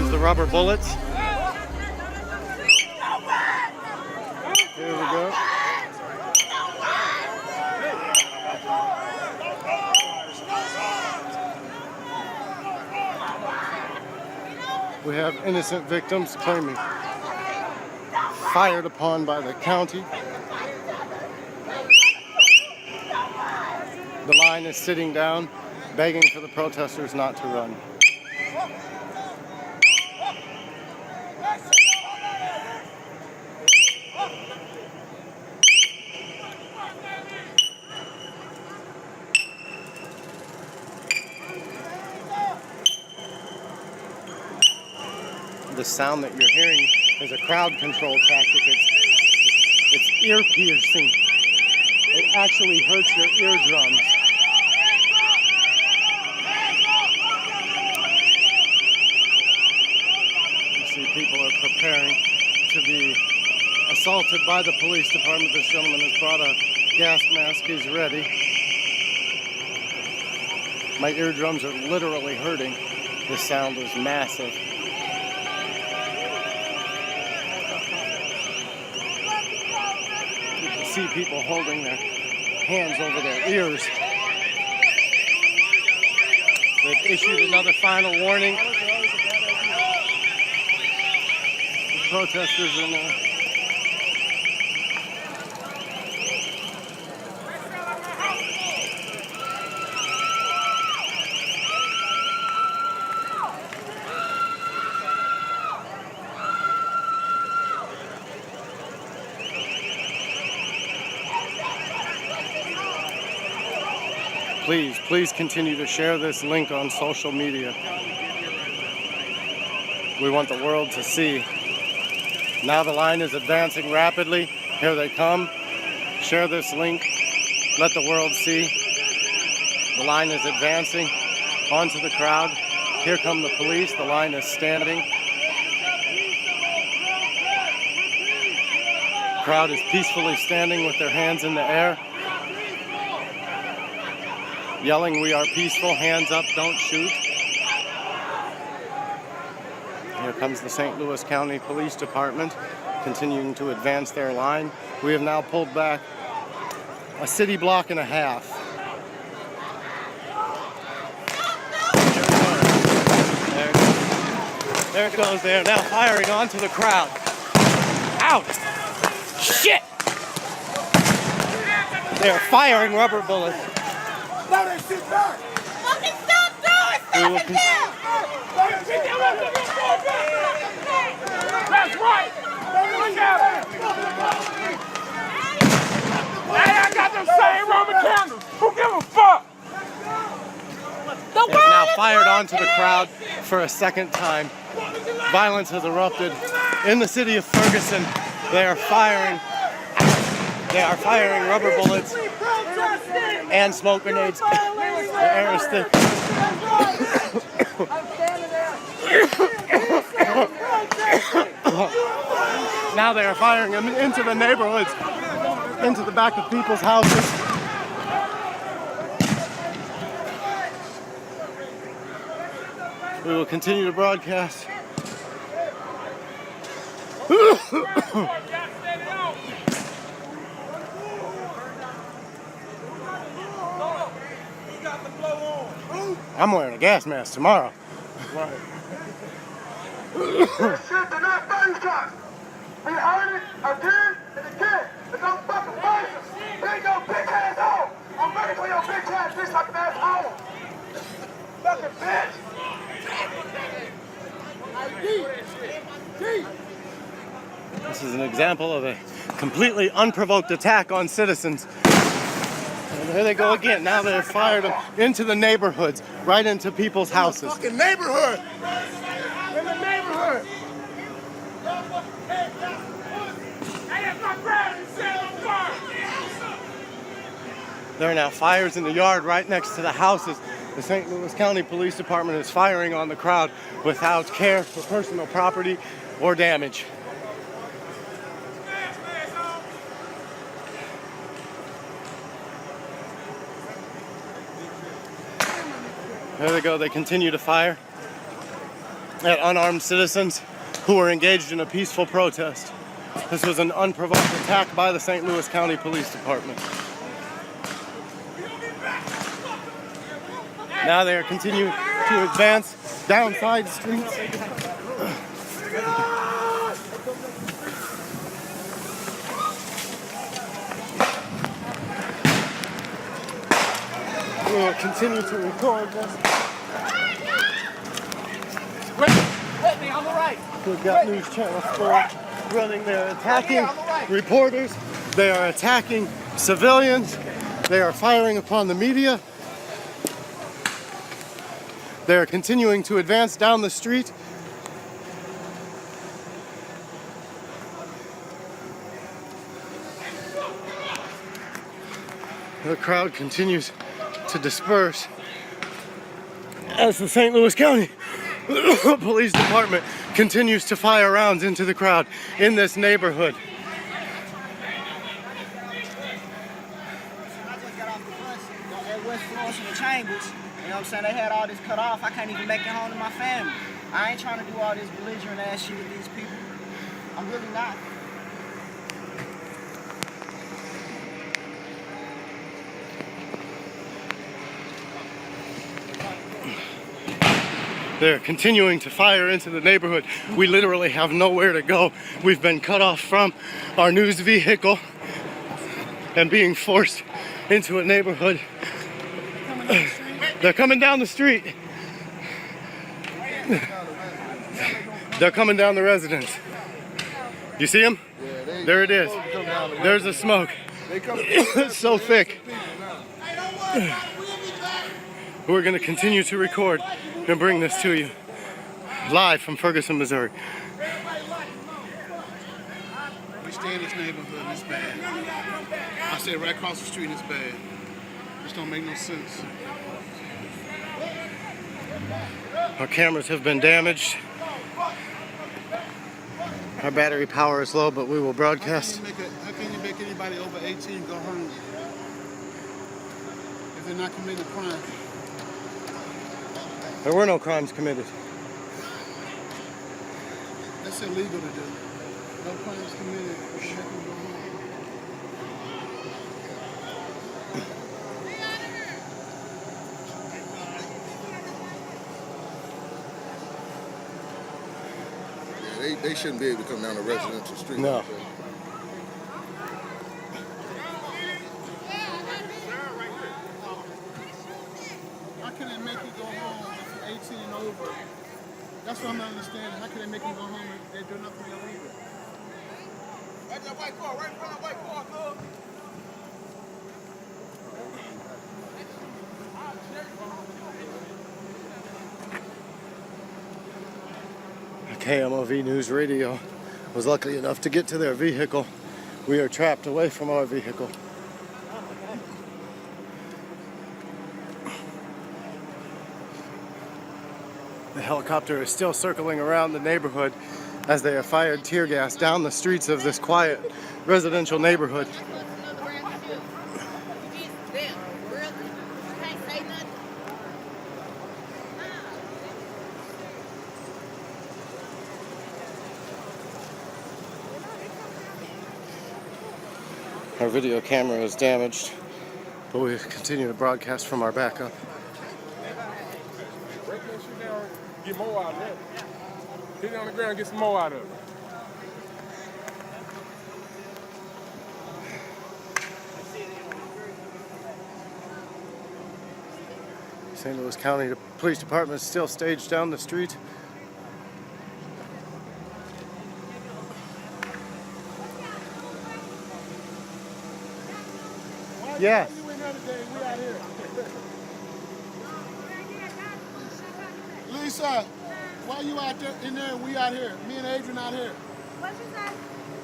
comes the rubber bullets. Here we go. We have innocent victims claiming fired upon by the county. The line is sitting down, begging for the protesters not to run. The sound that you're hearing is a crowd control tactic. It's ear piercing. It actually hurts your eardrums. You see people are preparing to be assaulted by the police department. This gentleman has brought a gas mask. He's ready. My eardrums are literally hurting. The sound is massive. See people holding their hands over their ears. They've issued another final warning. The protesters in there. Please continue to share this link on social media. We want the world to see. Now the line is advancing rapidly. Here they come. Share this link. Let the world see. The line is advancing onto the crowd. Here come the police. The line is standing. The crowd is peacefully standing with their hands in the air, yelling, "We are peaceful, hands up, don't shoot." Here comes the St. Louis County Police Department, continuing to advance their line. We have now pulled back a city block and a half. There it goes. They are now firing onto the crowd. Out! Shit! They are firing rubber bullets. Fucking stop throwing stuff at them! That's right! Look at it! Hey, I got them same Roman candles! Who give a fuck? They have now fired onto the crowd for a second time. Violence has erupted in the city of Ferguson. They are firing rubber bullets and smoke grenades. The air is thick. Now they are firing them into the neighborhoods, into the back of people's houses. We will continue to broadcast. I'm wearing a gas mask tomorrow. Right. This shit do not phase us. We heard it again and again. But don't fucking phase us. Bring your bitch ass home. I'm ready for your bitch ass bitch like ass home. Fucking bitch. This is an example of a completely unprovoked attack on citizens. And there they go again. Now they're fired into the neighborhoods, right into people's houses. Fucking neighborhood. In the neighborhood. There are now fires in the yard right next to the houses. The St. Louis County Police Department is firing on the crowd without care for personal property or damage. There they go, they continue to fire. at unarmed citizens who were engaged in a peaceful protest. This was an unprovoked attack by the St. Louis County Police Department. Now they are continuing to advance down side streets. We will continue to record this. Let me on the right. We've got News Channel 4 running. They're attacking reporters. They are attacking civilians. They are firing upon the media. They are continuing to advance down the street. The crowd continues to disperse as the St. Louis County Police Department continues to fire rounds into the crowd in this neighborhood. I just got off the bus at West Florence in the Chambers. You know what I'm saying? They had all this cut off. I can't even make it home to my family. I ain't trying to do all this belligerent ass shit with these people. I'm really not. They're continuing to fire into the neighborhood. We literally have nowhere to go. We've been cut off from our news vehicle and being forced into a neighborhood. They're coming down the street. They're coming down the residence. You see them? There it is. There's the smoke. It's so thick. We're going to continue to record and bring this to you live from Ferguson, Missouri. We stay in this neighborhood and it's bad. I stay right across the street and it's bad. This don't make no sense. Our cameras have been damaged. Our battery power is low, but we will broadcast. How can you make anybody over 18 go home if they're not committing a crime? There were no crimes committed. That's illegal to do. No crimes committed. Make them go home. Yeah, they shouldn't be able to come down a residential street. No. Like that. How can they make you go home if you're 18 and over? That's what I'm not understanding. How can they make you go home if they do nothing illegal? Right that white car, right in front of that white car, cuz. KMOV News Radio was lucky enough to get to their vehicle. We are trapped away from our vehicle. The helicopter is still circling around the neighborhood as they have fired tear gas down the streets of this quiet residential neighborhood. Our video camera is damaged, but we continue to broadcast from our backup. Break that shit down, get more out of that. Hit it on the ground, get some more out of it. St. Louis County Police Department is still staged down the street. Yes. You in there today, we out here. Lisa, why you out there in there and we out here? Me and Adrian out here. What you say?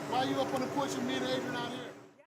Why you up on the porch and me and Adrian out here?